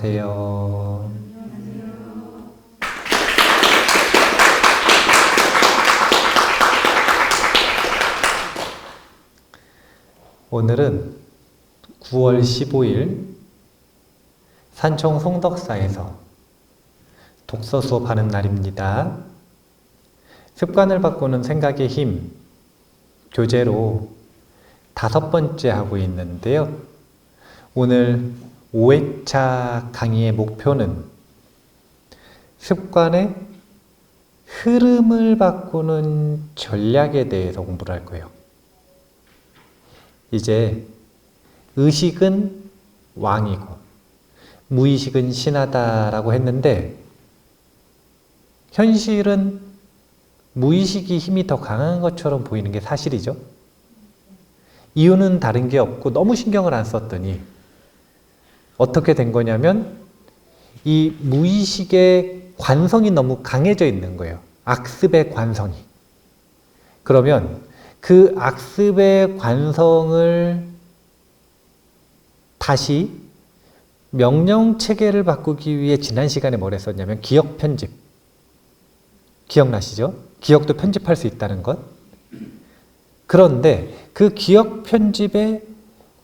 안녕하세요. 오늘은 9월 15일 산청 송덕사에서 독서 수업하는 날입니다. 습관을 바꾸는 생각의 힘 교재로 5번째 하고 있는데요. 오늘 5회차 강의의 목표는 습관의 흐름을 바꾸는 전략에 대해서 공부를 할 거예요. 이제 의식은 왕이고 무의식은 신하다라고 했는데 현실은 무의식이 힘이 더 강한 것처럼 보이는 게 사실이죠. 이유는 다른 게 없고 너무 신경을 안 썼더니 어떻게 된 거냐면 이 무의식의 관성이 너무 강해져 있는 거예요. 악습의 관성이. 그러면 그 악습의 관성을 다시 명령 체계를 바꾸기 위해 지난 시간에 뭘 했었냐면 기억 편집. 기억나시죠? 기억도 편집할 수 있다는 것. 그런데 그 기억 편집의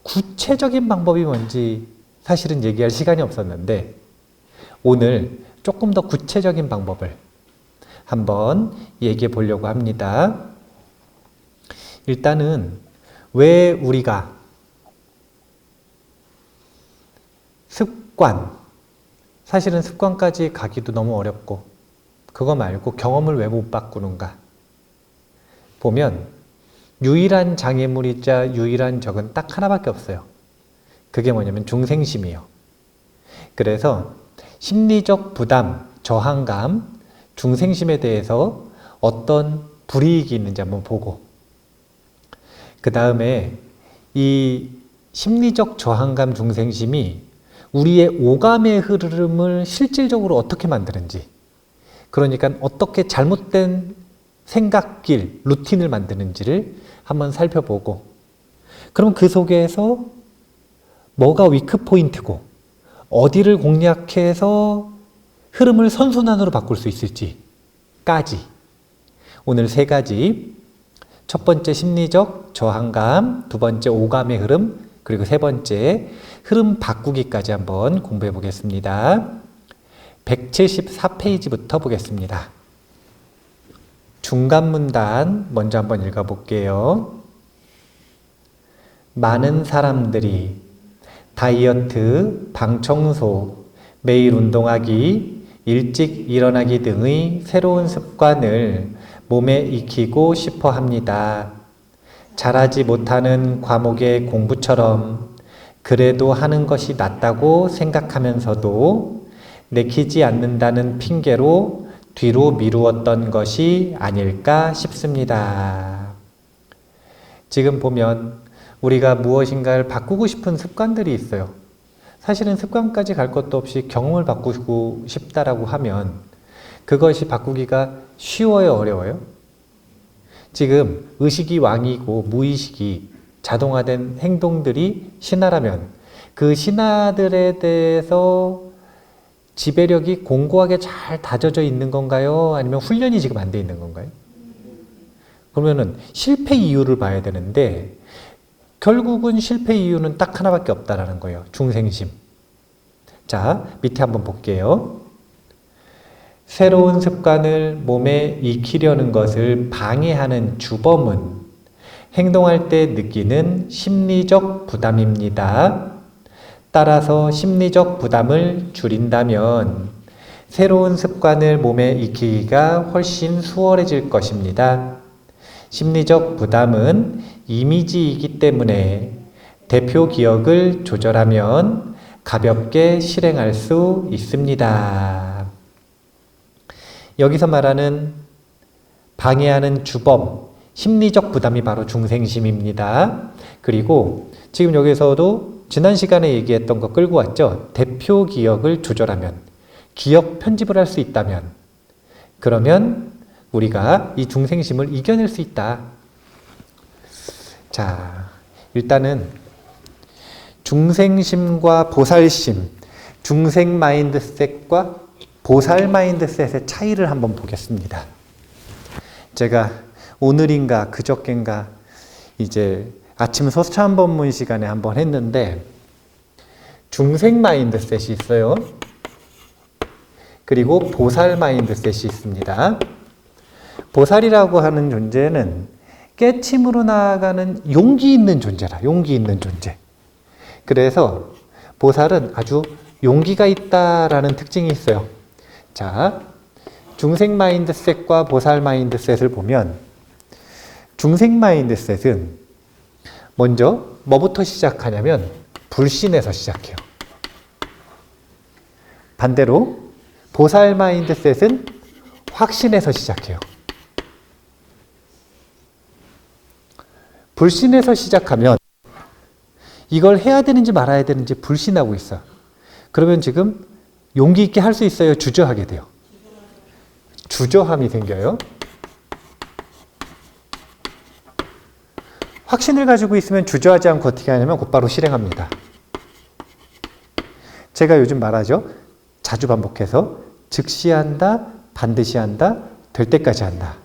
구체적인 방법이 뭔지 사실은 얘기할 시간이 없었는데 오늘 조금 더 구체적인 방법을 한번 얘기해 보려고 합니다. 일단은 왜 우리가 습관, 사실은 습관까지 가기도 너무 어렵고 그거 말고 경험을 왜 못 바꾸는가 보면 유일한 장애물이자 유일한 적은 딱 하나밖에 없어요. 그게 뭐냐면 중생심이에요. 그래서 심리적 부담, 저항감, 중생심에 대해서 어떤 불이익이 있는지 한번 보고 그 다음에 이 심리적 저항감, 중생심이 우리의 오감의 흐름을 실질적으로 어떻게 만드는지, 그러니까 어떻게 잘못된 생각길, 루틴을 만드는지를 한번 살펴보고, 그럼 그 속에서 뭐가 위크 포인트고 어디를 공략해서 흐름을 선순환으로 바꿀 수 있을지까지 오늘 3가지, 첫 번째 심리적 저항감, 두 번째 오감의 흐름, 그리고 세 번째 흐름 바꾸기까지 한번 공부해 보겠습니다. 174페이지부터 보겠습니다. 중간 문단 먼저 한번 읽어 볼게요. 많은 사람들이 다이어트, 방 청소, 매일 운동하기, 일찍 일어나기 등의 새로운 습관을 몸에 익히고 싶어 합니다. 잘하지 못하는 과목의 공부처럼 그래도 하는 것이 낫다고 생각하면서도 내키지 않는다는 핑계로 뒤로 미루었던 것이 아닐까 싶습니다. 지금 보면 우리가 무엇인가를 바꾸고 싶은 습관들이 있어요. 사실은 습관까지 갈 것도 없이 경험을 바꾸고 싶다라고 하면 그것이 바꾸기가 쉬워요, 어려워요? 지금 의식이 왕이고 무의식이 자동화된 행동들이 신하라면 그 신하들에 대해서 지배력이 공고하게 잘 다져져 있는 건가요? 아니면 훈련이 지금 안 돼 있는 건가요? 그러면은 실패 이유를 봐야 되는데 결국은 실패 이유는 딱 하나밖에 없다라는 거예요. 중생심. 자, 밑에 한번 볼게요. 새로운 습관을 몸에 익히려는 것을 방해하는 주범은 행동할 때 느끼는 심리적 부담입니다. 따라서 심리적 부담을 줄인다면 새로운 습관을 몸에 익히기가 훨씬 수월해질 것입니다. 심리적 부담은 이미지이기 때문에 대표 기억을 조절하면 가볍게 실행할 수 있습니다. 여기서 말하는 방해하는 주범, 심리적 부담이 바로 중생심입니다. 그리고 지금 여기서도 지난 시간에 얘기했던 거 끌고 왔죠. 대표 기억을 조절하면, 기억 편집을 할 수 있다면, 그러면 우리가 이 중생심을 이겨낼 수 있다. 자, 일단은 중생심과 보살심, 중생 마인드셋과 보살 마인드셋의 차이를 한번 보겠습니다. 제가 오늘인가 그저껜가 이제 아침 소참법문 시간에 한번 했는데 중생 마인드셋이 있어요. 그리고 보살 마인드셋이 있습니다. 보살이라고 하는 존재는 깨침으로 나아가는 용기 있는 존재라. 용기 있는 존재. 그래서 보살은 아주 용기가 있다라는 특징이 있어요. 자, 중생 마인드셋과 보살 마인드셋을 보면 중생 마인드셋은 먼저 뭐부터 시작하냐면 불신에서 시작해요. 반대로 보살 마인드셋은 확신에서 시작해요. 불신에서 시작하면 이걸 해야 되는지 말아야 되는지 불신하고 있어. 그러면 지금 용기 있게 할 수 있어요? 주저하게 돼요? 주저함이 생겨요. 확신을 가지고 있으면 주저하지 않고 어떻게 하냐면 곧바로 실행합니다. 제가 요즘 말하죠. 자주 반복해서 즉시 한다, 반드시 한다, 될 때까지 한다.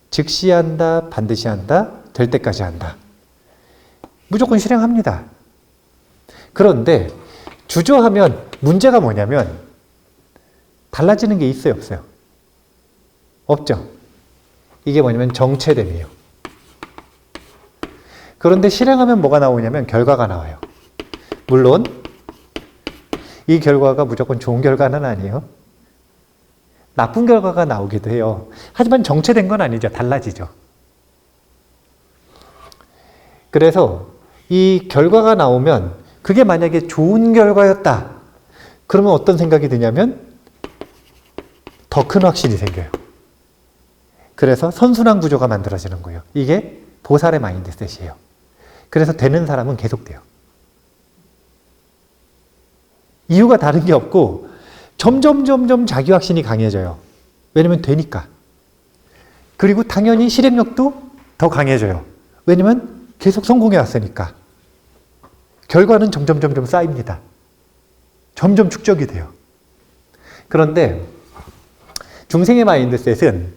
즉시 한다, 반드시 한다, 될 때까지 한다. 무조건 실행합니다. 그런데 주저하면 문제가 뭐냐면 달라지는 게 있어요, 없어요? 없죠. 이게 뭐냐면 정체됨이에요. 그런데 실행하면 뭐가 나오냐면 결과가 나와요. 물론 이 결과가 무조건 좋은 결과는 아니에요. 나쁜 결과가 나오기도 해요. 하지만 정체된 건 아니죠. 달라지죠. 그래서 이 결과가 나오면 그게 만약에 좋은 결과였다. 그러면 어떤 생각이 드냐면 더 큰 확신이 생겨요. 그래서 선순환 구조가 만들어지는 거예요. 이게 보살의 마인드셋이에요. 그래서 되는 사람은 계속 돼요. 이유가 다른 게 없고 점점 자기 확신이 강해져요. 왜냐면 되니까. 그리고 당연히 실행력도 더 강해져요. 왜냐면 계속 성공해 왔으니까. 결과는 점점 쌓입니다. 점점 축적이 돼요. 그런데 중생의 마인드셋은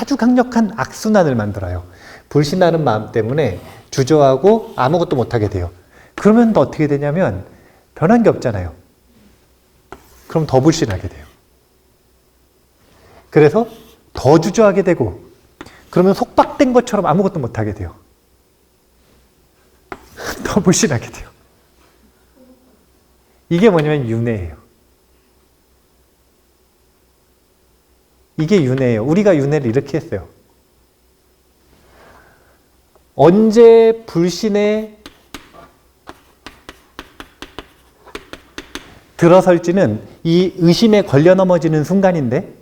아주 강력한 악순환을 만들어요. 불신하는 마음 때문에 주저하고 아무것도 못하게 돼요. 그러면 또 어떻게 되냐면 변한 게 없잖아요. 그럼 더 불신하게 돼요. 그래서 더 주저하게 되고 그러면 속박된 것처럼 아무것도 못하게 돼요. 더 불신하게 돼요. 이게 뭐냐면 윤회예요. 이게 윤회예요. 우리가 윤회를 이렇게 했어요. 언제 불신에 들어설지는 이 의심에 걸려 넘어지는 순간인데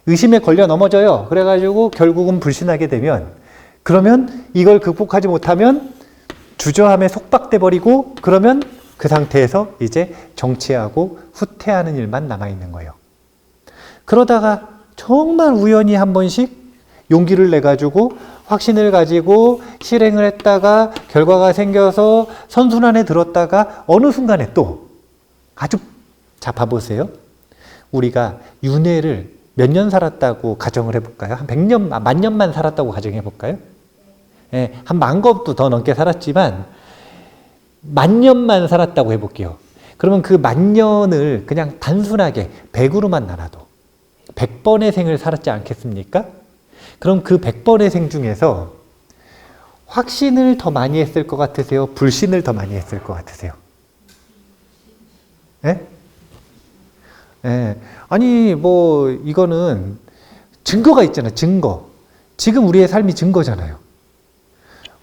의심에 걸려 넘어져요. 그래가지고 결국은 불신하게 되면 그러면 이걸 극복하지 못하면 주저함에 속박돼 버리고 그러면 그 상태에서 이제 정체하고 후퇴하는 일만 남아있는 거예요. 그러다가 정말 우연히 한 번씩 용기를 내가지고 확신을 가지고 실행을 했다가 결과가 생겨서 선순환에 들었다가 어느 순간에 또 아주 자 봐보세요. 우리가 윤회를 몇 년 살았다고 가정을 해볼까요? 한 100년, 만 년만 살았다고 가정해볼까요? 예, 한 10,000겁도 더 넘게 살았지만 10,000년만 살았다고 해볼게요. 그러면 그 10,000년을 그냥 단순하게 100으로만 나눠도 100번의 생을 살았지 않겠습니까? 그럼 그 100번의 생 중에서 확신을 더 많이 했을 것 같으세요? 불신을 더 많이 했을 것 같으세요? 예? 예. 아니, 뭐, 이거는 증거가 있잖아요. 증거. 지금 우리의 삶이 증거잖아요.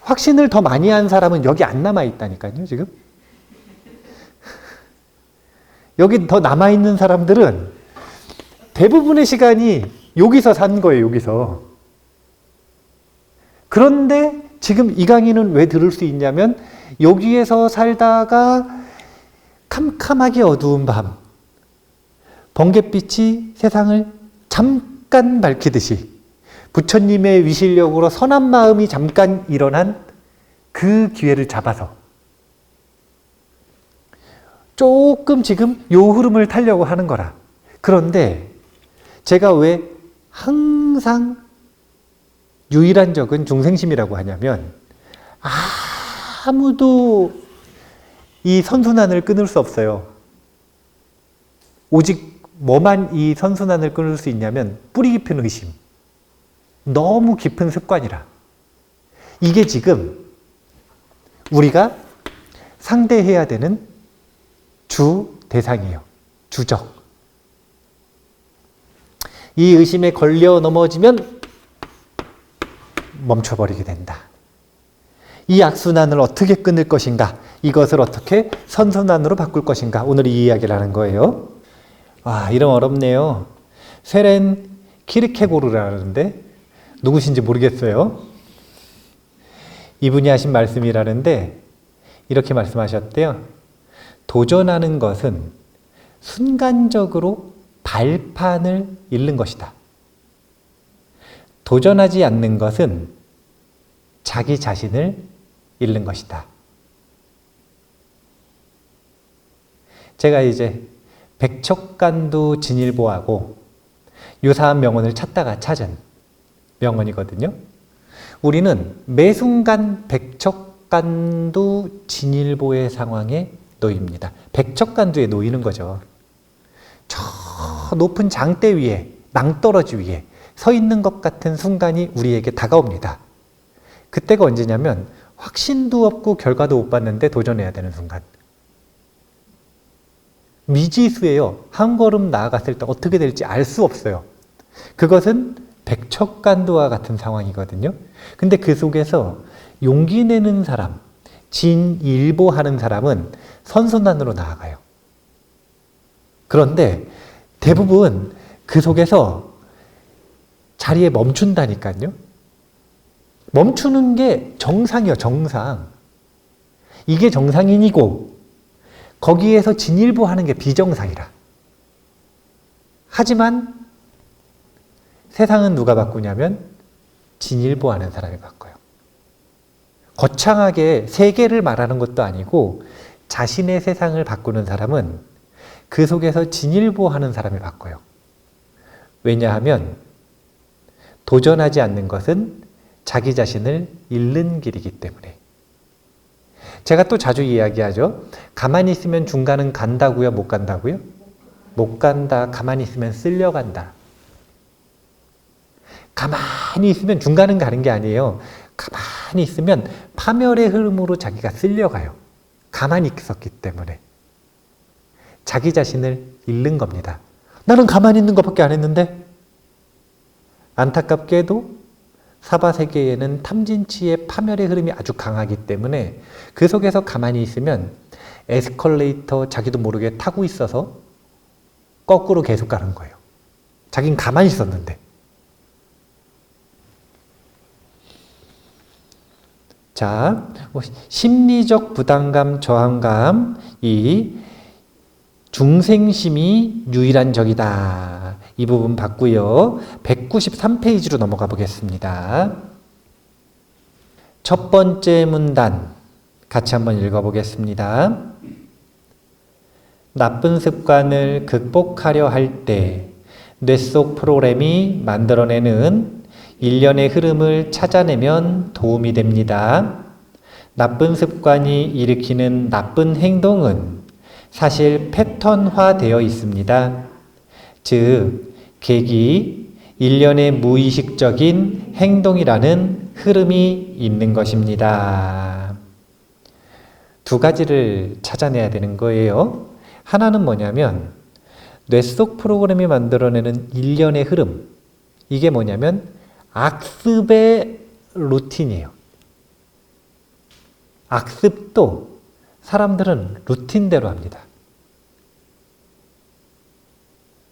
확신을 더 많이 한 사람은 여기 안 남아있다니까요, 지금. 여기 더 남아있는 사람들은 대부분의 시간이 여기서 산 거예요, 여기서. 그런데 지금 이 강의는 왜 들을 수 있냐면 여기에서 살다가 캄캄하게 어두운 밤, 번갯빛이 세상을 잠깐 밝히듯이 부처님의 위실력으로 선한 마음이 잠깐 일어난 그 기회를 잡아서 조금 지금 요 흐름을 타려고 하는 거라. 그런데 제가 왜 항상 유일한 적은 중생심이라고 하냐면 아무도 이 선순환을 끊을 수 없어요. 오직 뭐만 이 선순환을 끊을 수 있냐면 뿌리 깊은 의심. 너무 깊은 습관이라. 이게 지금 우리가 상대해야 되는 주 대상이에요. 주적. 이 의심에 걸려 넘어지면 멈춰버리게 된다. 이 악순환을 어떻게 끊을 것인가? 이것을 어떻게 선순환으로 바꿀 것인가? 오늘 이 이야기를 하는 거예요. 와, 이름 어렵네요. 세렌 키르케고르라는데 누구신지 모르겠어요. 이분이 하신 말씀이라는데 이렇게 말씀하셨대요. 도전하는 것은 순간적으로 발판을 잃는 것이다. 도전하지 않는 것은 자기 자신을 잃는 것이다. 제가 이제 백척간두 진일보하고 유사한 명언을 찾다가 찾은 명언이거든요. 우리는 매 순간 백척간두 진일보의 상황에 놓입니다. 백척간두에 놓이는 거죠. 저 높은 장대 위에, 낭떠러지 위에 서 있는 것 같은 순간이 우리에게 다가옵니다. 그때가 언제냐면 확신도 없고 결과도 못 봤는데 도전해야 되는 순간. 미지수예요. 한 걸음 나아갔을 때 어떻게 될지 알 수 없어요. 그것은 백척간두와 같은 상황이거든요. 근데 그 속에서 용기 내는 사람, 진일보하는 사람은 선순환으로 나아가요. 그런데 대부분 그 속에서 자리에 멈춘다니까요. 멈추는 게 정상이에요. 정상. 이게 정상인이고 거기에서 진일보하는 게 비정상이라. 하지만 세상은 누가 바꾸냐면 진일보하는 사람이 바꿔요. 거창하게 세계를 말하는 것도 아니고 자신의 세상을 바꾸는 사람은 그 속에서 진일보하는 사람이 바꿔요. 왜냐하면 도전하지 않는 것은 자기 자신을 잃는 길이기 때문에. 제가 또 자주 이야기하죠. 가만히 있으면 중간은 간다고요? 못 간다고요? 못 간다. 가만히 있으면 쓸려간다. 가만히 있으면 중간은 가는 게 아니에요. 가만히 있으면 파멸의 흐름으로 자기가 쓸려가요. 가만히 있었기 때문에. 자기 자신을 잃는 겁니다. 나는 가만히 있는 것밖에 안 했는데. 안타깝게도 사바세계에는 탐진치의 파멸의 흐름이 아주 강하기 때문에 그 속에서 가만히 있으면 에스컬레이터 자기도 모르게 타고 있어서 거꾸로 계속 가는 거예요. 자긴 가만히 있었는데. 자, 심리적 부담감, 저항감, 이 중생심이 유일한 적이다. 이 부분 봤고요. 193페이지로 넘어가 보겠습니다. 첫 번째 문단 같이 한번 읽어보겠습니다. 나쁜 습관을 극복하려 할 때 뇌 속 프로그램이 만들어내는 일련의 흐름을 찾아내면 도움이 됩니다. 나쁜 습관이 일으키는 나쁜 행동은 사실 패턴화되어 있습니다. 즉, 계기, 일련의 무의식적인 행동이라는 흐름이 있는 것입니다. 두 가지를 찾아내야 되는 거예요. 하나는 뭐냐면 뇌 속 프로그램이 만들어내는 일련의 흐름. 이게 뭐냐면 악습의 루틴이에요. 악습도 사람들은 루틴대로 합니다.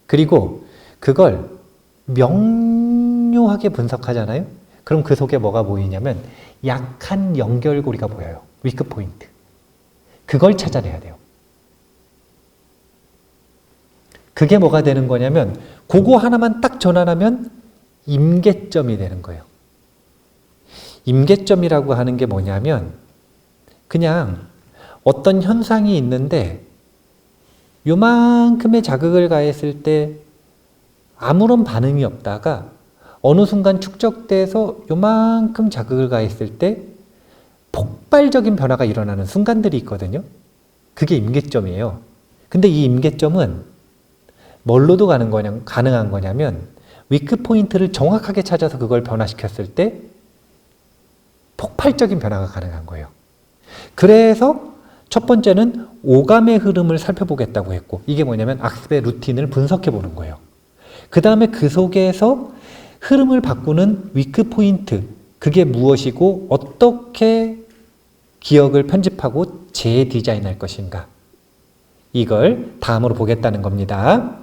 그리고 그걸 명료하게 분석하잖아요. 그럼 그 속에 뭐가 보이냐면 약한 연결고리가 보여요. 위크 포인트. 그걸 찾아내야 돼요. 그게 뭐가 되는 거냐면 그거 하나만 딱 전환하면 임계점이 되는 거예요. 임계점이라고 하는 게 뭐냐면 그냥 어떤 현상이 있는데 요만큼의 자극을 가했을 때 아무런 반응이 없다가 어느 순간 축적돼서 요만큼 자극을 가했을 때 폭발적인 변화가 일어나는 순간들이 있거든요. 그게 임계점이에요. 근데 이 임계점은 뭘로도 가능한 거냐면 위크 포인트를 정확하게 찾아서 그걸 변화시켰을 때 폭발적인 변화가 가능한 거예요. 그래서 첫 번째는 오감의 흐름을 살펴보겠다고 했고, 이게 뭐냐면 악습의 루틴을 분석해 보는 거예요. 그 다음에 그 속에서 흐름을 바꾸는 위크 포인트, 그게 무엇이고 어떻게 기억을 편집하고 재디자인할 것인가, 이걸 다음으로 보겠다는 겁니다.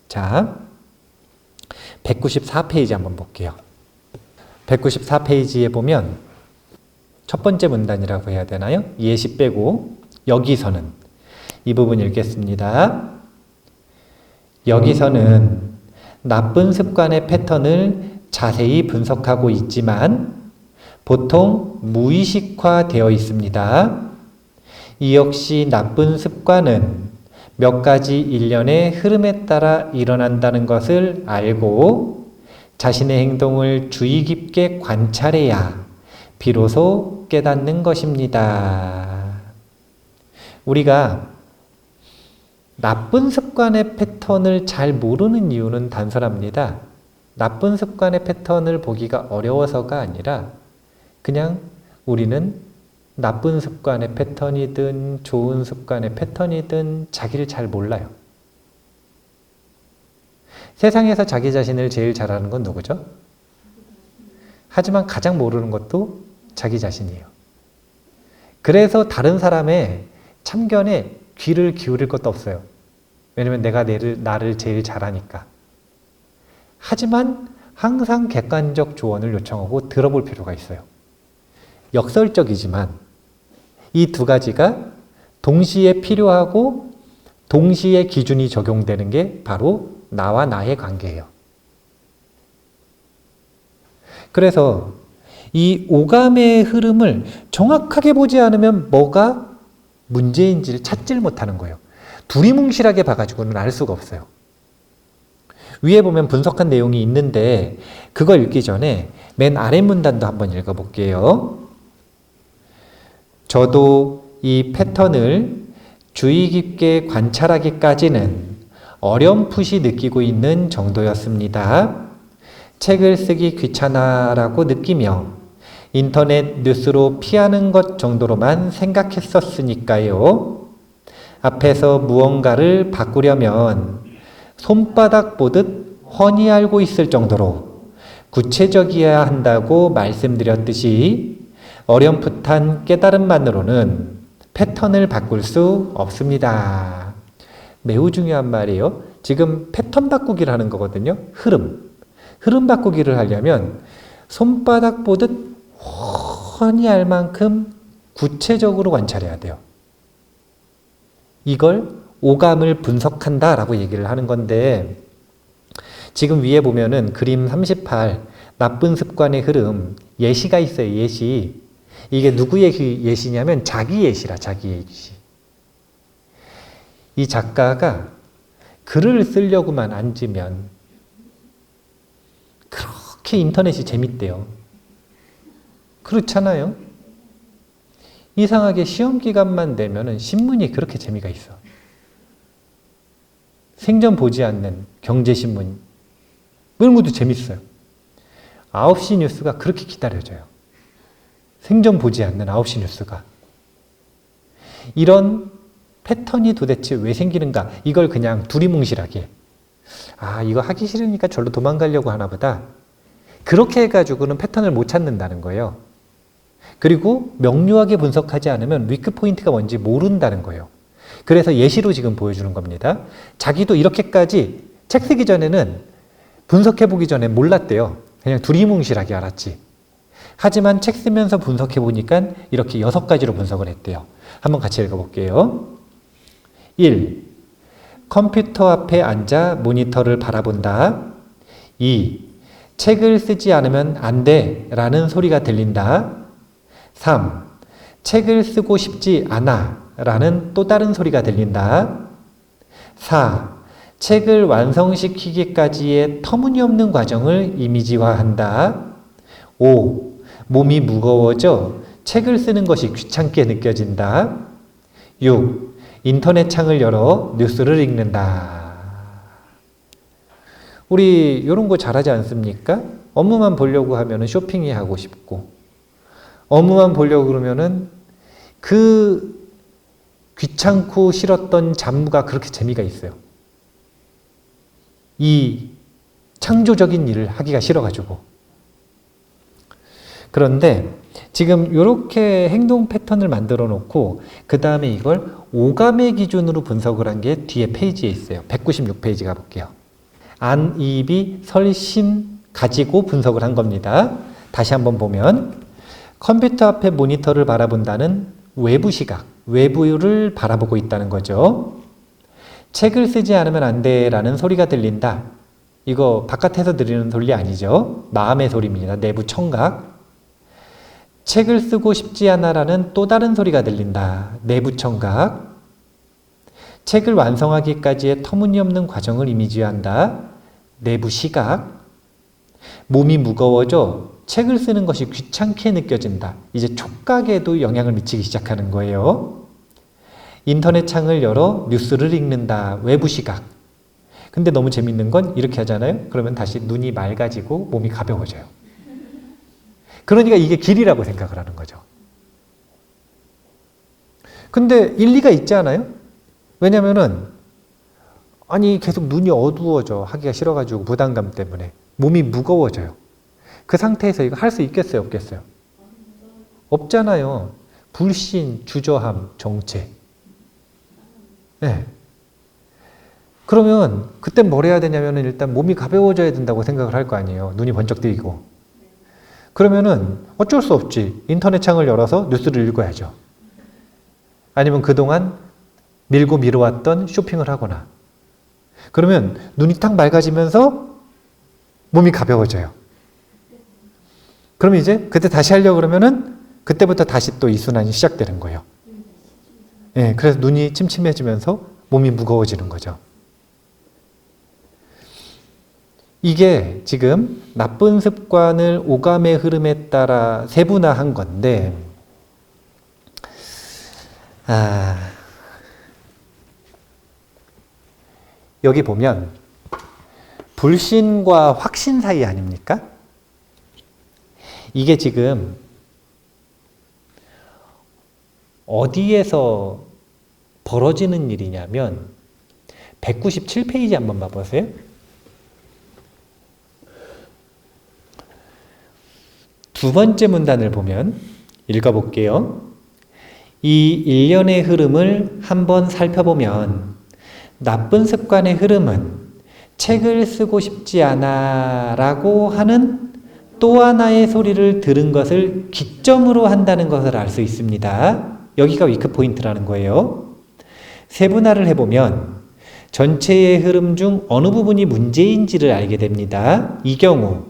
자, 194페이지 한번 볼게요. 194페이지에 보면 첫 번째 문단이라고 해야 되나요? 예시 빼고 여기서는, 이 부분 읽겠습니다. 여기서는 나쁜 습관의 패턴을 자세히 분석하고 있지만 보통 무의식화되어 있습니다. 이 역시 나쁜 습관은 몇 가지 일련의 흐름에 따라 일어난다는 것을 알고 자신의 행동을 주의 깊게 관찰해야 비로소 깨닫는 것입니다. 우리가 나쁜 습관의 패턴을 잘 모르는 이유는 단순합니다. 나쁜 습관의 패턴을 보기가 어려워서가 아니라 그냥 우리는 나쁜 습관의 패턴이든 좋은 습관의 패턴이든 자기를 잘 몰라요. 세상에서 자기 자신을 제일 잘하는 건 누구죠? 하지만 가장 모르는 것도 자기 자신이에요. 그래서 다른 사람의 참견에 귀를 기울일 것도 없어요. 왜냐면 내가 나를 제일 잘하니까. 하지만 항상 객관적 조언을 요청하고 들어볼 필요가 있어요. 역설적이지만 이 두 가지가 동시에 필요하고 동시에 기준이 적용되는 게 바로 나와 나의 관계예요. 그래서 이 오감의 흐름을 정확하게 보지 않으면 뭐가 문제인지를 찾지를 못하는 거예요. 두리뭉실하게 봐가지고는 알 수가 없어요. 위에 보면 분석한 내용이 있는데 그걸 읽기 전에 맨 아래 문단도 한번 읽어볼게요. 저도 이 패턴을 주의 깊게 관찰하기까지는 어렴풋이 느끼고 있는 정도였습니다. 책을 쓰기 귀찮아라고 느끼며 인터넷 뉴스로 피하는 것 정도로만 생각했었으니까요. 앞에서 무언가를 바꾸려면 손바닥 보듯 훤히 알고 있을 정도로 구체적이어야 한다고 말씀드렸듯이 어렴풋한 깨달음만으로는 패턴을 바꿀 수 없습니다. 매우 중요한 말이에요. 지금 패턴 바꾸기를 하는 거거든요. 흐름 바꾸기를 하려면 손바닥 보듯 훤히 알 만큼 구체적으로 관찰해야 돼요. 이걸 오감을 분석한다라고 얘기를 하는 건데, 지금 위에 보면은 그림 38 나쁜 습관의 흐름 예시가 있어요. 예시. 이게 누구의 예시냐면 자기 예시라. 자기 예시. 이 작가가 글을 쓰려고만 앉으면 그렇게 인터넷이 재밌대요. 그렇잖아요. 이상하게 시험 기간만 되면은 신문이 그렇게 재미가 있어. 생전 보지 않는 경제신문 이런 것도 재밌어요. 9시 뉴스가 그렇게 기다려져요. 생전 보지 않는 9시 뉴스가. 이런 패턴이 도대체 왜 생기는가? 이걸 그냥 두리뭉실하게 이거 하기 싫으니까 절로 도망가려고 하나 보다. 그렇게 해가지고는 패턴을 못 찾는다는 거예요. 그리고 명료하게 분석하지 않으면 위크 포인트가 뭔지 모른다는 거예요. 그래서 예시로 지금 보여주는 겁니다. 자기도 이렇게까지 책 쓰기 전에는 분석해보기 전에 몰랐대요. 그냥 두리뭉실하게 알았지. 하지만 책 쓰면서 분석해보니까 이렇게 6가지로 분석을 했대요. 한번 같이 읽어볼게요. 1. 컴퓨터 앞에 앉아 모니터를 바라본다. 2. 책을 쓰지 않으면 안 돼 라는 소리가 들린다. 3. 책을 쓰고 싶지 않아 라는 또 다른 소리가 들린다. 4. 책을 완성시키기까지의 터무니없는 과정을 이미지화한다. 5. 몸이 무거워져 책을 쓰는 것이 귀찮게 느껴진다. 6. 인터넷 창을 열어 뉴스를 읽는다. 우리 이런 거 잘하지 않습니까? 업무만 보려고 하면 쇼핑이 하고 싶고, 업무만 보려고 그러면은 그 귀찮고 싫었던 잡무가 그렇게 재미가 있어요. 이 창조적인 일을 하기가 싫어가지고. 그런데 지금 이렇게 행동 패턴을 만들어 놓고 그 다음에 이걸 오감의 기준으로 분석을 한 게 뒤에 페이지에 있어요. 196페이지 가볼게요. 안, 이비, 설신 가지고 분석을 한 겁니다. 다시 한번 보면 컴퓨터 앞에 모니터를 바라본다는 외부 시각, 외부를 바라보고 있다는 거죠. 책을 쓰지 않으면 안 돼 라는 소리가 들린다. 이거 바깥에서 들리는 소리 아니죠. 마음의 소리입니다. 내부 청각. 책을 쓰고 싶지 않아 라는 또 다른 소리가 들린다. 내부 청각. 책을 완성하기까지의 터무니없는 과정을 이미지한다. 내부 시각. 몸이 무거워져 책을 쓰는 것이 귀찮게 느껴진다. 이제 촉각에도 영향을 미치기 시작하는 거예요. 인터넷 창을 열어 뉴스를 읽는다. 외부 시각. 근데 너무 재밌는 건 이렇게 하잖아요. 그러면 다시 눈이 맑아지고 몸이 가벼워져요. 그러니까 이게 길이라고 생각을 하는 거죠. 근데 일리가 있지 않아요? 왜냐면은 아니 계속 눈이 어두워져. 하기가 싫어가지고 부담감 때문에 몸이 무거워져요. 그 상태에서 이거 할 수 있겠어요? 없겠어요? 없잖아요. 불신, 주저함, 정체. 네. 그러면 그땐 뭘 해야 되냐면 일단 몸이 가벼워져야 된다고 생각을 할 거 아니에요. 눈이 번쩍 뜨이고. 그러면은 어쩔 수 없지. 인터넷 창을 열어서 뉴스를 읽어야죠. 아니면 그동안 밀고 미뤄왔던 쇼핑을 하거나. 그러면 눈이 딱 맑아지면서 몸이 가벼워져요. 그럼 이제 그때 다시 하려고 그러면은 그때부터 다시 또 이 순환이 시작되는 거예요. 예, 그래서 눈이 침침해지면서 몸이 무거워지는 거죠. 이게 지금 나쁜 습관을 오감의 흐름에 따라 세분화한 건데, 여기 보면 불신과 확신 사이 아닙니까? 이게 지금 어디에서 벌어지는 일이냐면 197페이지 한번 봐보세요. 두 번째 문단을 보면 읽어볼게요. 이 일련의 흐름을 한번 살펴보면 나쁜 습관의 흐름은 책을 쓰고 싶지 않아 라고 하는 또 하나의 소리를 들은 것을 기점으로 한다는 것을 알 수 있습니다. 여기가 위크 포인트라는 거예요. 세분화를 해보면 전체의 흐름 중 어느 부분이 문제인지를 알게 됩니다. 이 경우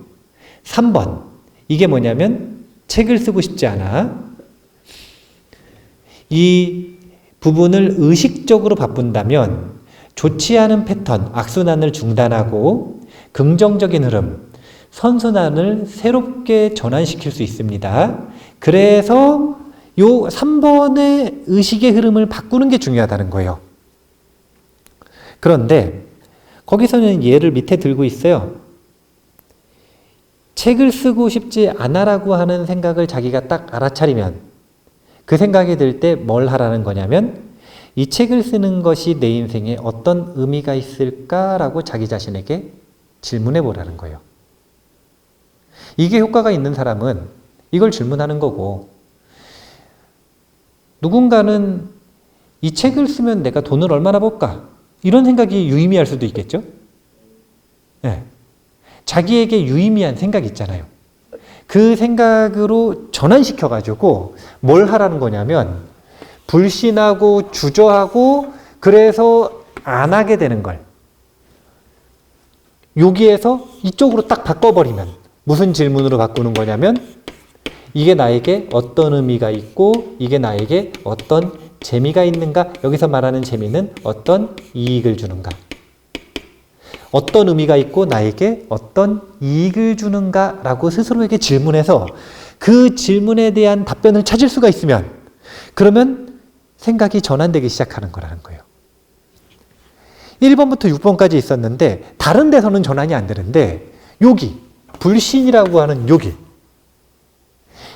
3번, 이게 뭐냐면 책을 쓰고 싶지 않아. 이 부분을 의식적으로 바꾼다면 좋지 않은 패턴, 악순환을 중단하고 긍정적인 흐름, 선순환을 새롭게 전환시킬 수 있습니다. 그래서 요 3번의 의식의 흐름을 바꾸는 게 중요하다는 거예요. 그런데 거기서는 예를 밑에 들고 있어요. 책을 쓰고 싶지 않아라고 하는 생각을 자기가 딱 알아차리면 그 생각이 들 때 뭘 하라는 거냐면 이 책을 쓰는 것이 내 인생에 어떤 의미가 있을까라고 자기 자신에게 질문해 보라는 거예요. 이게 효과가 있는 사람은 이걸 질문하는 거고, 누군가는 이 책을 쓰면 내가 돈을 얼마나 벌까? 이런 생각이 유의미할 수도 있겠죠? 네. 자기에게 유의미한 생각이 있잖아요. 그 생각으로 전환시켜가지고 뭘 하라는 거냐면 불신하고 주저하고 그래서 안 하게 되는 걸 여기에서 이쪽으로 딱 바꿔버리면 무슨 질문으로 바꾸는 거냐면 이게 나에게 어떤 의미가 있고 이게 나에게 어떤 재미가 있는가? 여기서 말하는 재미는 어떤 이익을 주는가? 어떤 의미가 있고 나에게 어떤 이익을 주는가? 라고 스스로에게 질문해서 그 질문에 대한 답변을 찾을 수가 있으면 그러면 생각이 전환되기 시작하는 거라는 거예요. 1번부터 6번까지 있었는데 다른 데서는 전환이 안 되는데 여기 불신이라고 하는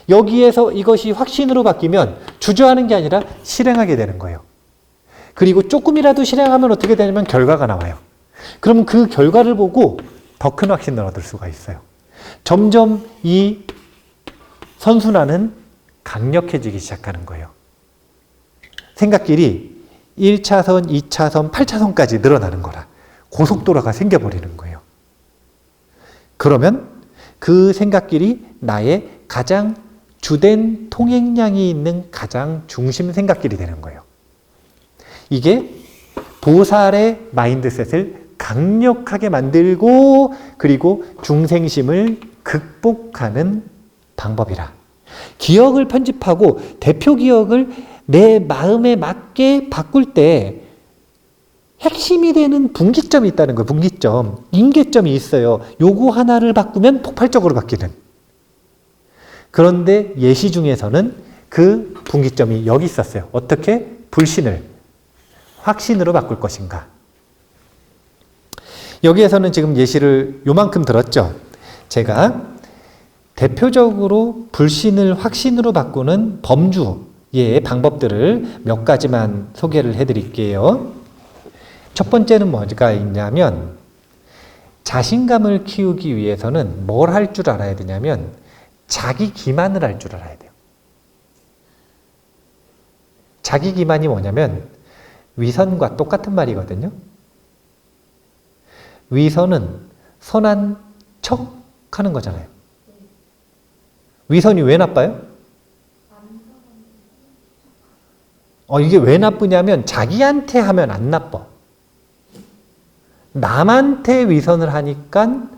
여기에서 이것이 확신으로 바뀌면 주저하는 게 아니라 실행하게 되는 거예요. 그리고 조금이라도 실행하면 어떻게 되냐면 결과가 나와요. 그럼 그 결과를 보고 더 큰 확신을 얻을 수가 있어요. 점점 이 선순환은 강력해지기 시작하는 거예요. 생각길이 1차선, 2차선, 8차선까지 늘어나는 거라 고속도로가 생겨버리는 거예요. 그러면 그 생각길이 나의 가장 주된 통행량이 있는 가장 중심 생각길이 되는 거예요. 이게 보살의 마인드셋을 강력하게 만들고 그리고 중생심을 극복하는 방법이라. 기억을 편집하고 대표 기억을 내 마음에 맞게 바꿀 때 핵심이 되는 분기점이 있다는 거예요. 분기점, 임계점이 있어요. 요거 하나를 바꾸면 폭발적으로 바뀌는. 그런데 예시 중에서는 그 분기점이 여기 있었어요. 어떻게? 불신을 확신으로 바꿀 것인가. 여기에서는 지금 예시를 요만큼 들었죠. 제가 대표적으로 불신을 확신으로 바꾸는 범주의 방법들을 몇 가지만 소개를 해드릴게요. 첫 번째는 뭐가 있냐면 자신감을 키우기 위해서는 뭘 할 줄 알아야 되냐면 자기 기만을 할 줄 알아야 돼요. 자기 기만이 뭐냐면 위선과 똑같은 말이거든요. 위선은 선한 척 하는 거잖아요. 위선이 왜 나빠요? 이게 왜 나쁘냐면 자기한테 하면 안 나빠. 남한테 위선을 하니까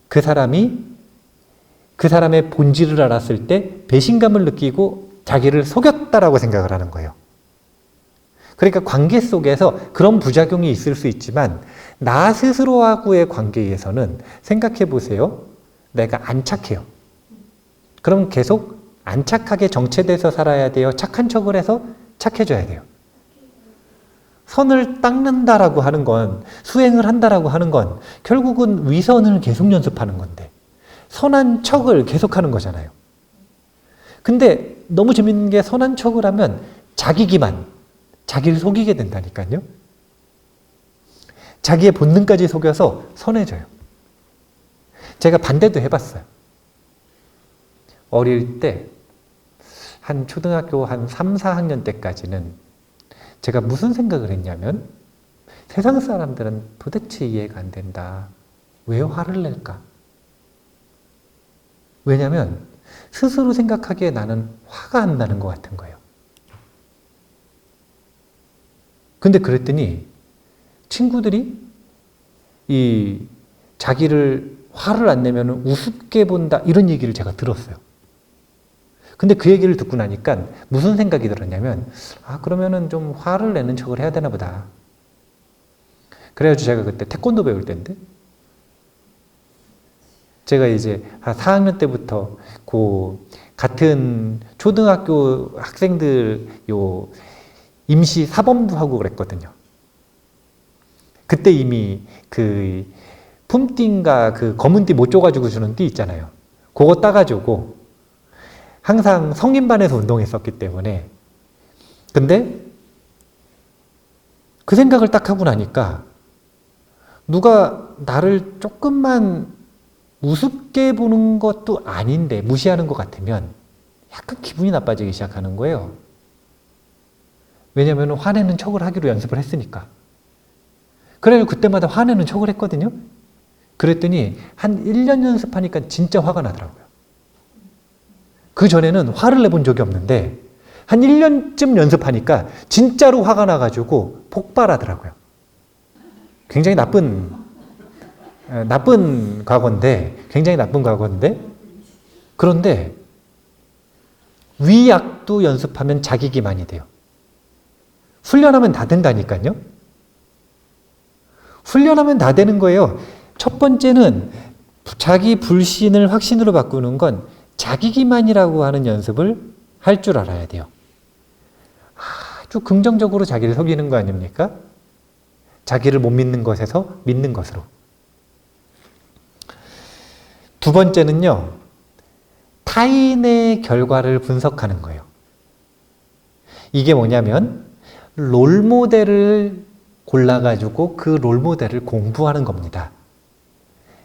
그 사람의 본질을 알았을 때 배신감을 느끼고 자기를 속였다라고 생각을 하는 거예요. 그러니까 관계 속에서 그런 부작용이 있을 수 있지만 나 스스로하고의 관계에서는 생각해 보세요. 내가 안 착해요. 그럼 계속 안 착하게 정체돼서 살아야 돼요. 착한 척을 해서 착해져야 돼요. 선을 닦는다라고 하는 건, 수행을 한다라고 하는 건 결국은 위선을 계속 연습하는 건데 선한 척을 계속하는 거잖아요. 근데 너무 재밌는 게 선한 척을 하면 자기 기만, 자기를 속이게 된다니까요. 자기의 본능까지 속여서 선해져요. 제가 반대도 해봤어요. 어릴 때 한 초등학교 한 3, 4학년 때까지는 제가 무슨 생각을 했냐면 세상 사람들은 도대체 이해가 안 된다. 왜 화를 낼까? 왜냐면 스스로 생각하기에 나는 화가 안 나는 것 같은 거예요. 근데 그랬더니 친구들이 자기를 화를 안 내면 우습게 본다 이런 얘기를 제가 들었어요. 근데 그 얘기를 듣고 나니까 무슨 생각이 들었냐면 그러면은 좀 화를 내는 척을 해야 되나 보다. 그래가지고 제가 그때 태권도 배울 때인데 제가 이제 한 4학년 때부터 같은 초등학교 학생들 임시 사범부하고 그랬거든요. 그때 이미 그 품띠인가 그 검은 띠 못 줘가지고 주는 띠 있잖아요. 그거 따가지고 항상 성인반에서 운동했었기 때문에. 근데 그 생각을 딱 하고 나니까 누가 나를 조금만 우습게 보는 것도 아닌데 무시하는 것 같으면 약간 기분이 나빠지기 시작하는 거예요. 왜냐하면 화내는 척을 하기로 연습을 했으니까. 그래서 그때마다 화내는 척을 했거든요. 그랬더니 한 1년 연습하니까 진짜 화가 나더라고요. 그 전에는 화를 내본 적이 없는데 한 1년쯤 연습하니까 진짜로 화가 나가지고 폭발하더라고요. 굉장히 나쁜 과거인데, 굉장히 나쁜 과거인데, 그런데 위약도 연습하면 자기 기만이 돼요. 훈련하면 다 된다니까요. 훈련하면 다 되는 거예요. 첫 번째는 자기 불신을 확신으로 바꾸는 건 자기 기만이라고 하는 연습을 할 줄 알아야 돼요. 아주 긍정적으로 자기를 속이는 거 아닙니까? 자기를 못 믿는 것에서 믿는 것으로. 두 번째는요, 타인의 결과를 분석하는 거예요. 이게 뭐냐면 롤모델을 골라가지고 그 롤모델을 공부하는 겁니다.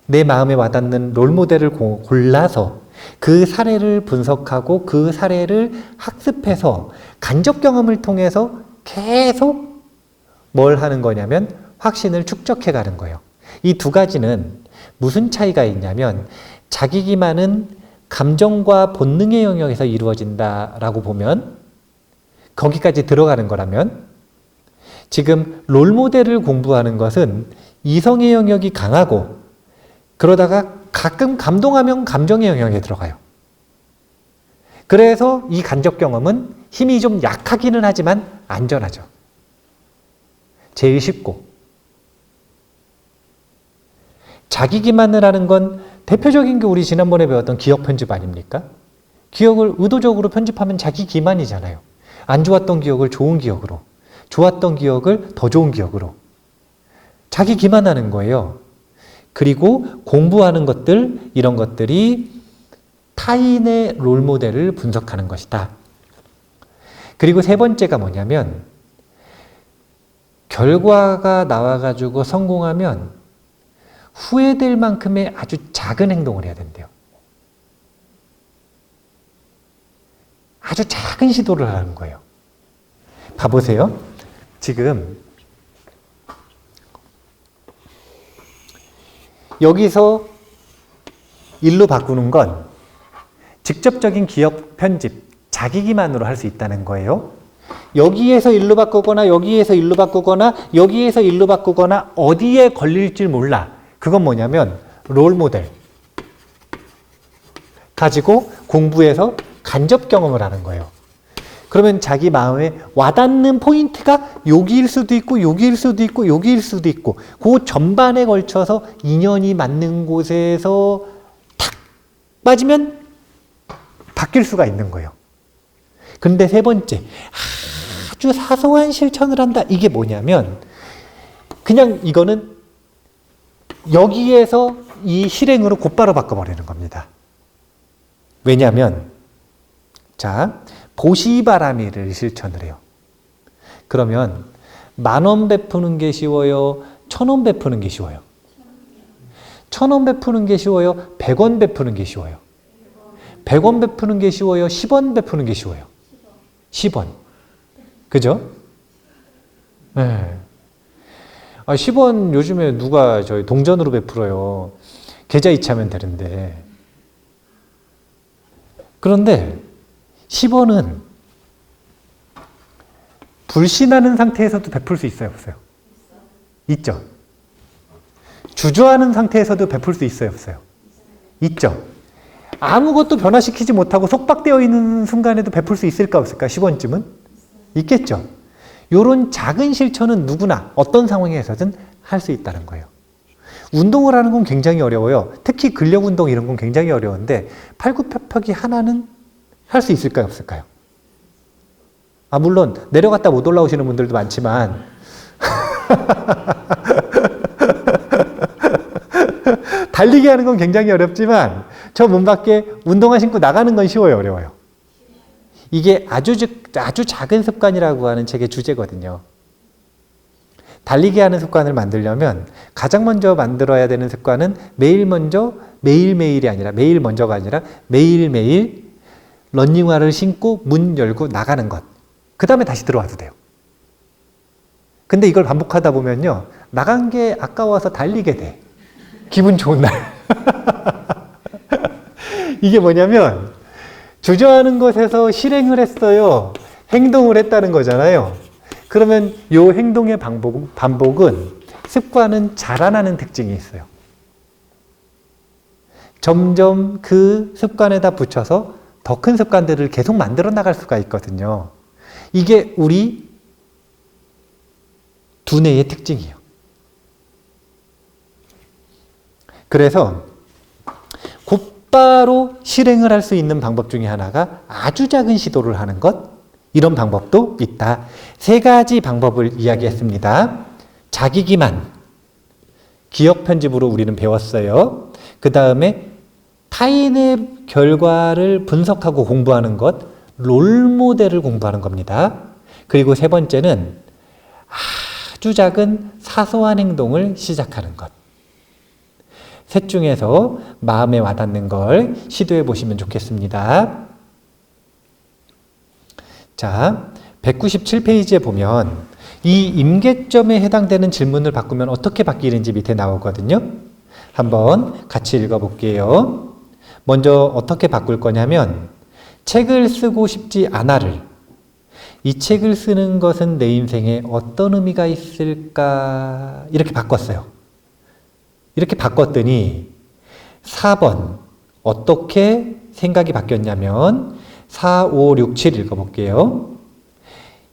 내 마음에 와닿는 롤모델을 골라서 그 사례를 분석하고 그 사례를 학습해서 간접 경험을 통해서 계속 뭘 하는 거냐면 확신을 축적해 가는 거예요. 이 두 가지는 무슨 차이가 있냐면 자기 기만은 감정과 본능의 영역에서 이루어진다라고 보면 거기까지 들어가는 거라면 지금 롤모델을 공부하는 것은 이성의 영역이 강하고 그러다가 가끔 감동하면 감정의 영역에 들어가요. 그래서 이 간접 경험은 힘이 좀 약하기는 하지만 안전하죠. 제일 쉽고. 자기 기만을 하는 건 대표적인 게 우리 지난번에 배웠던 기억 편집 아닙니까? 기억을 의도적으로 편집하면 자기 기만이잖아요. 안 좋았던 기억을 좋은 기억으로, 좋았던 기억을 더 좋은 기억으로. 자기 기만하는 거예요. 그리고 공부하는 것들, 이런 것들이 타인의 롤모델을 분석하는 것이다. 그리고 세 번째가 뭐냐면 결과가 나와가지고 성공하면 후회될 만큼의 아주 작은 행동을 해야 된대요. 아주 작은 시도를 하는 거예요. 봐보세요. 지금 여기서 일로 바꾸는 건 직접적인 기억 편집, 자기 기만으로 할 수 있다는 거예요. 여기에서 일로 바꾸거나 여기에서 일로 바꾸거나 여기에서 일로 바꾸거나 어디에 걸릴지 몰라. 그건 뭐냐면 롤모델 가지고 공부해서 간접 경험을 하는 거예요. 그러면 자기 마음에 와닿는 포인트가 여기일 수도 있고 여기일 수도 있고 여기일 수도 있고 그 전반에 걸쳐서 인연이 맞는 곳에서 탁 맞으면 바뀔 수가 있는 거예요. 근데 세 번째, 아주 사소한 실천을 한다. 이게 뭐냐면 그냥 이거는 여기에서 이 실행으로 곧바로 바꿔버리는 겁니다. 왜냐하면 자, 보시바라미를 실천을 해요. 그러면 10,000원 베푸는 게 쉬워요? 1,000원 베푸는 게 쉬워요? 1,000원 베푸는 게 쉬워요? 100원 베푸는 게 쉬워요? 100원 베푸는 게 쉬워요? 10원 베푸는 게 쉬워요? 10원. 그죠? 네. 10원 요즘에 누가 저희 동전으로 베풀어요. 계좌 이체하면 되는데. 그런데 10원은 불신하는 상태에서도 베풀 수 있어요, 없어요? 있죠. 주저하는 상태에서도 베풀 수 있어요, 없어요? 있죠. 아무것도 변화시키지 못하고 속박되어 있는 순간에도 베풀 수 있을까, 없을까? 10원쯤은? 있겠죠. 이런 작은 실천은 누구나 어떤 상황에서든 할 수 있다는 거예요. 운동을 하는 건 굉장히 어려워요. 특히 근력 운동 이런 건 굉장히 어려운데 팔굽혀펴기 하나는 할 수 있을까요, 없을까요? 물론 내려갔다 못 올라오시는 분들도 많지만 달리기 하는 건 굉장히 어렵지만 저 문 밖에 운동화 신고 나가는 건 쉬워요, 어려워요? 이게 아주 작은 습관이라고 하는 책의 주제거든요. 달리기 하는 습관을 만들려면 가장 먼저 만들어야 되는 습관은 매일매일이 아니라 매일 먼저가 아니라 매일매일 러닝화를 신고 문 열고 나가는 것. 그 다음에 다시 들어와도 돼요. 근데 이걸 반복하다 보면요. 나간 게 아까워서 달리게 돼. 기분 좋은 날. 이게 뭐냐면 주저하는 것에서 실행을 했어요. 행동을 했다는 거잖아요. 그러면 이 행동의 반복은 습관은 자라나는 특징이 있어요. 점점 그 습관에다 붙여서 더 큰 습관들을 계속 만들어 나갈 수가 있거든요. 이게 우리 두뇌의 특징이에요. 그래서 곧바로 실행을 할 수 있는 방법 중에 하나가 아주 작은 시도를 하는 것, 이런 방법도 있다. 세 가지 방법을 이야기했습니다. 자기 기만, 기억 편집으로 우리는 배웠어요. 그 다음에 타인의 결과를 분석하고 공부하는 것, 롤모델을 공부하는 겁니다. 그리고 세 번째는 아주 작은 사소한 행동을 시작하는 것. 셋 중에서 마음에 와닿는 걸 시도해 보시면 좋겠습니다. 자, 197페이지에 보면 이 임계점에 해당되는 질문을 바꾸면 어떻게 바뀌는지 밑에 나오거든요. 한번 같이 읽어볼게요. 먼저 어떻게 바꿀 거냐면 책을 쓰고 싶지 않아를 이 책을 쓰는 것은 내 인생에 어떤 의미가 있을까 이렇게 바꿨어요. 이렇게 바꿨더니 4번 어떻게 생각이 바뀌었냐면 4, 5, 6, 7 읽어볼게요.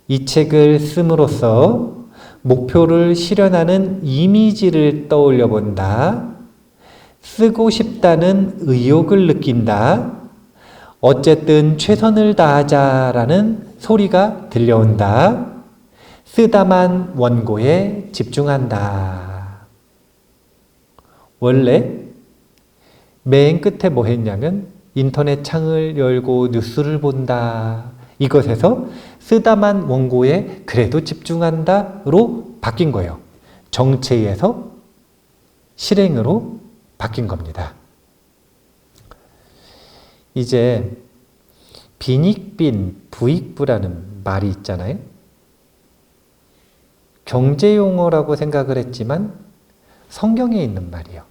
이 책을 씀으로써 목표를 실현하는 이미지를 떠올려 본다. 쓰고 싶다는 의욕을 느낀다. 어쨌든 최선을 다하자라는 소리가 들려온다. 쓰다만 원고에 집중한다. 원래 맨 끝에 뭐 했냐면 인터넷 창을 열고 뉴스를 본다. 이것에서 쓰다만 원고에 그래도 집중한다로 바뀐 거예요. 정체에서 실행으로 바뀐 겁니다. 이제 빈익빈 부익부라는 말이 있잖아요. 경제용어라고 생각을 했지만 성경에 있는 말이에요.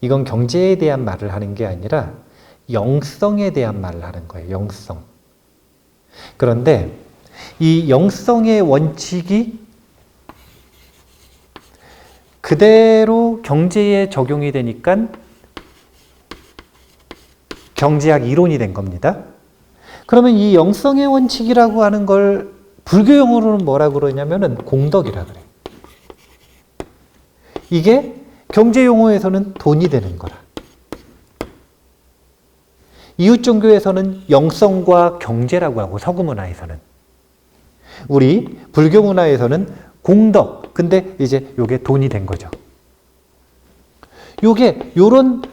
이건 경제에 대한 말을 하는 게 아니라 영성에 대한 말을 하는 거예요. 영성. 그런데 이 영성의 원칙이 그대로 경제에 적용이 되니까 경제학 이론이 된 겁니다. 그러면 이 영성의 원칙이라고 하는 걸 불교 용어로는 뭐라 그러냐면은 공덕이라 그래요. 이게 경제 용어에서는 돈이 되는 거라. 이웃 종교에서는 영성과 경제라고 하고 서구 문화에서는, 우리 불교 문화에서는 공덕. 근데 이제 요게 돈이 된 거죠. 요게 요런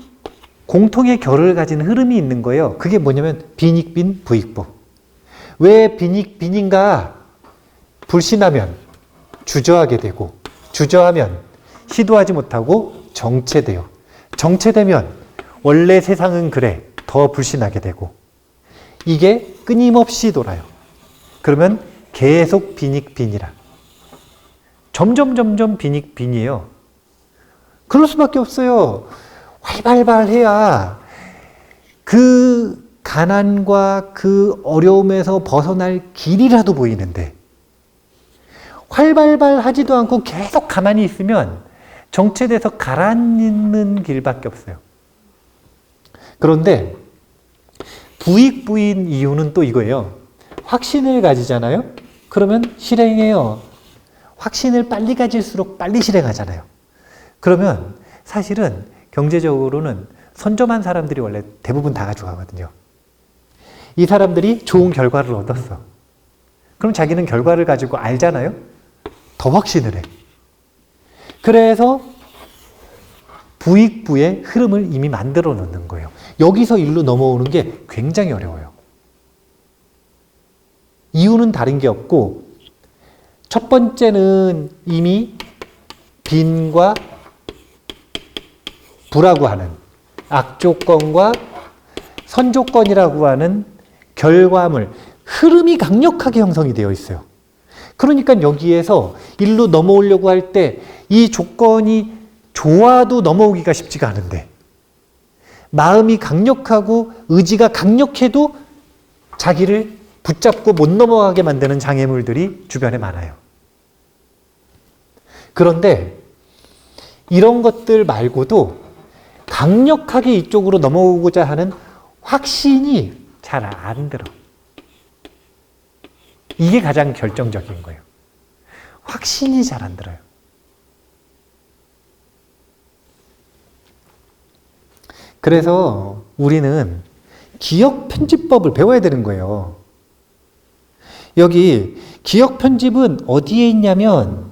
공통의 결을 가진 흐름이 있는 거예요. 그게 뭐냐면 빈익빈 부익부. 왜 빈익빈인가? 불신하면 주저하게 되고, 주저하면 시도하지 못하고 정체돼요. 정체되면 원래 세상은 그래. 더 불신하게 되고. 이게 끊임없이 돌아요. 그러면 계속 빈익빈이라. 점점 빈익빈이에요. 그럴 수밖에 없어요. 활발해야 그 가난과 그 어려움에서 벗어날 길이라도 보이는데, 활발하지도 않고 계속 가만히 있으면 정체돼서 가라앉는 길밖에 없어요. 그런데 부익부인 이유는 또 이거예요. 확신을 가지잖아요. 그러면 실행해요. 확신을 빨리 가질수록 빨리 실행하잖아요. 그러면 사실은 경제적으로는 선점한 사람들이 원래 대부분 다 가져가거든요. 이 사람들이 좋은 결과를 얻었어. 그럼 자기는 결과를 가지고 알잖아요. 더 확신을 해. 그래서 부익부의 흐름을 이미 만들어 놓는 거예요. 여기서 일로 넘어오는 게 굉장히 어려워요. 이유는 다른 게 없고, 첫 번째는 이미 빈과 부라고 하는 악조건과 선조건이라고 하는 결과물, 흐름이 강력하게 형성이 되어 있어요. 그러니까 여기에서 일로 넘어오려고 할 때 이 조건이 좋아도 넘어오기가 쉽지가 않은데, 마음이 강력하고 의지가 강력해도 자기를 붙잡고 못 넘어가게 만드는 장애물들이 주변에 많아요. 그런데 이런 것들 말고도 강력하게 이쪽으로 넘어오고자 하는 확신이 잘 안 들어. 이게 가장 결정적인 거예요. 확신이 잘 안 들어요. 그래서 우리는 기억 편집법을 배워야 되는 거예요. 여기 기억 편집은 어디에 있냐면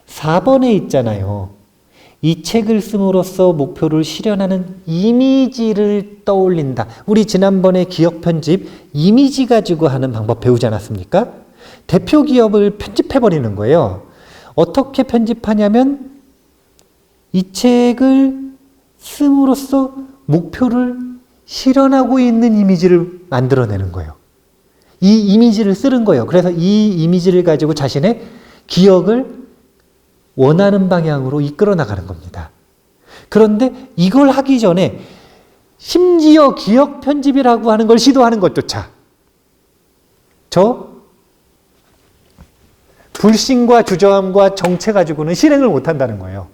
4번에 있잖아요. 이 책을 씀으로써 목표를 실현하는 이미지를 떠올린다. 우리 지난번에 기억 편집 이미지 가지고 하는 방법 배우지 않았습니까? 대표 기업을 편집해버리는 거예요. 어떻게 편집하냐면 이 책을 씀으로써 목표를 실현하고 있는 이미지를 만들어내는 거예요. 이 이미지를 쓰는 거예요. 그래서 이 이미지를 가지고 자신의 기억을 원하는 방향으로 이끌어 나가는 겁니다. 그런데 이걸 하기 전에 심지어 기억 편집이라고 하는 걸 시도하는 것조차 저 불신과 주저함과 정체 가지고는 실행을 못한다는 거예요.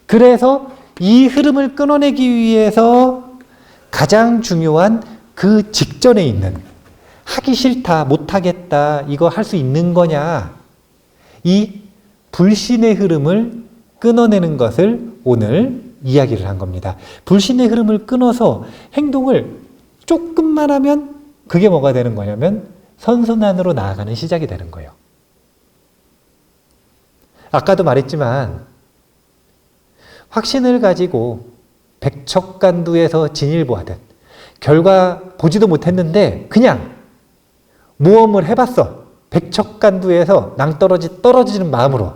그래서 이 흐름을 끊어내기 위해서 가장 중요한 그 직전에 있는 하기 싫다, 못하겠다, 이거 할 수 있는 거냐, 이 불신의 흐름을 끊어내는 것을 오늘 이야기를 한 겁니다. 불신의 흐름을 끊어서 행동을 조금만 하면 그게 뭐가 되는 거냐면 선순환으로 나아가는 시작이 되는 거예요. 아까도 말했지만 확신을 가지고 백척간두에서 진일보하듯 결과 보지도 못했는데 그냥 모험을 해봤어. 백척간두에서 떨어지는 마음으로,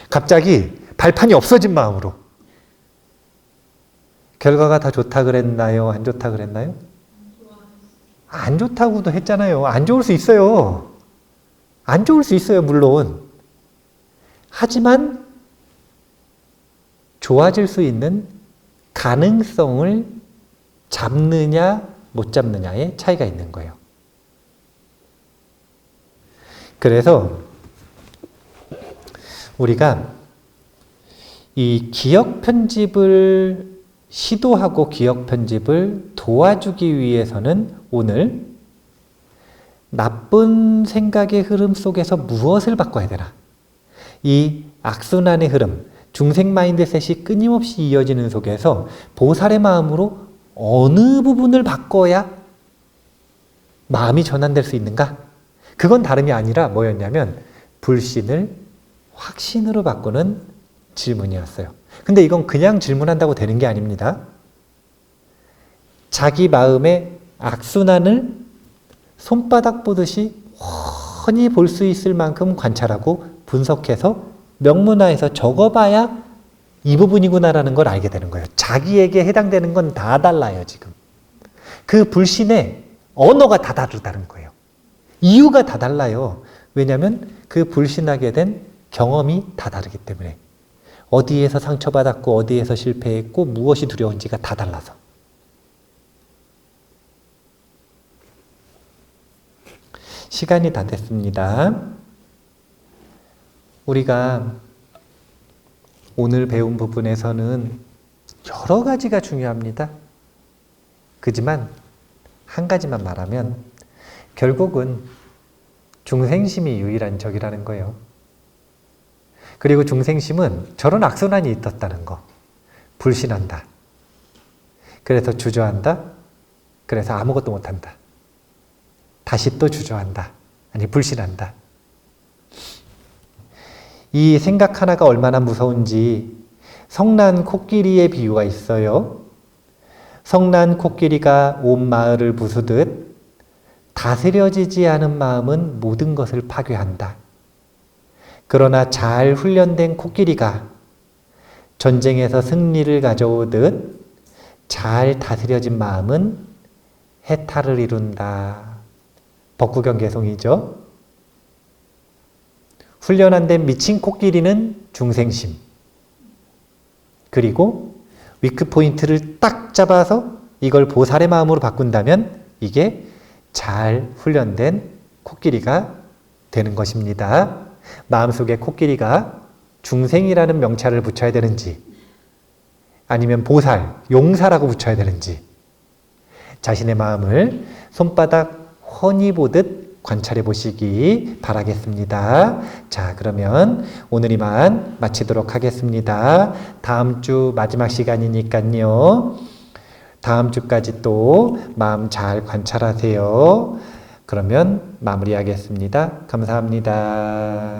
갑자기 발판이 없어진 마음으로. 결과가 다 좋다 그랬나요? 안 좋다 그랬나요? 안 좋다고도 했잖아요. 안 좋을 수 있어요. 안 좋을 수 있어요, 물론. 하지만 좋아질 수 있는 가능성을 잡느냐 못 잡느냐의 차이가 있는 거예요. 그래서 우리가 이 기억 편집을 시도하고 기억 편집을 도와주기 위해서는 오늘 나쁜 생각의 흐름 속에서 무엇을 바꿔야 되나? 이 악순환의 흐름, 중생 마인드셋이 끊임없이 이어지는 속에서 보살의 마음으로 어느 부분을 바꿔야 마음이 전환될 수 있는가? 그건 다름이 아니라 뭐였냐면 불신을 확신으로 바꾸는 질문이었어요. 근데 이건 그냥 질문한다고 되는 게 아닙니다. 자기 마음의 악순환을 손바닥 보듯이 훤히 볼 수 있을 만큼 관찰하고 분석해서 명문화해서 적어봐야 이 부분이구나라는 걸 알게 되는 거예요. 자기에게 해당되는 건 다 달라요, 지금. 그 불신의 언어가 다 다르다는 거예요. 이유가 다 달라요. 왜냐하면 그 불신하게 된 경험이 다 다르기 때문에. 어디에서 상처받았고 어디에서 실패했고 무엇이 두려운지가 다 달라서. 시간이 다 됐습니다. 우리가 오늘 배운 부분에서는 여러 가지가 중요합니다. 그지만 한 가지만 말하면 결국은 중생심이 유일한 적이라는 거예요. 그리고 중생심은 저런 악순환이 있었다는 거. 불신한다. 그래서 주저한다. 그래서 아무것도 못한다. 다시 또 주저한다. 아니 불신한다. 이 생각 하나가 얼마나 무서운지 성난 코끼리의 비유가 있어요. 성난 코끼리가 온 마을을 부수듯 다스려지지 않은 마음은 모든 것을 파괴한다. 그러나 잘 훈련된 코끼리가 전쟁에서 승리를 가져오듯 잘 다스려진 마음은 해탈을 이룬다. 법구경 개송이죠. 훈련 안 된 미친 코끼리는 중생심. 그리고 위크 포인트를 딱 잡아서 이걸 보살의 마음으로 바꾼다면 이게 잘 훈련된 코끼리가 되는 것입니다. 마음속에 코끼리가 중생이라는 명찰을 붙여야 되는지 아니면 보살, 용사라고 붙여야 되는지 자신의 마음을 손바닥 훤히 보듯 관찰해 보시기 바라겠습니다. 자, 그러면 오늘 이만 마치도록 하겠습니다. 다음 주 마지막 시간이니까요. 다음 주까지 또 마음 잘 관찰하세요. 그러면 마무리하겠습니다. 감사합니다.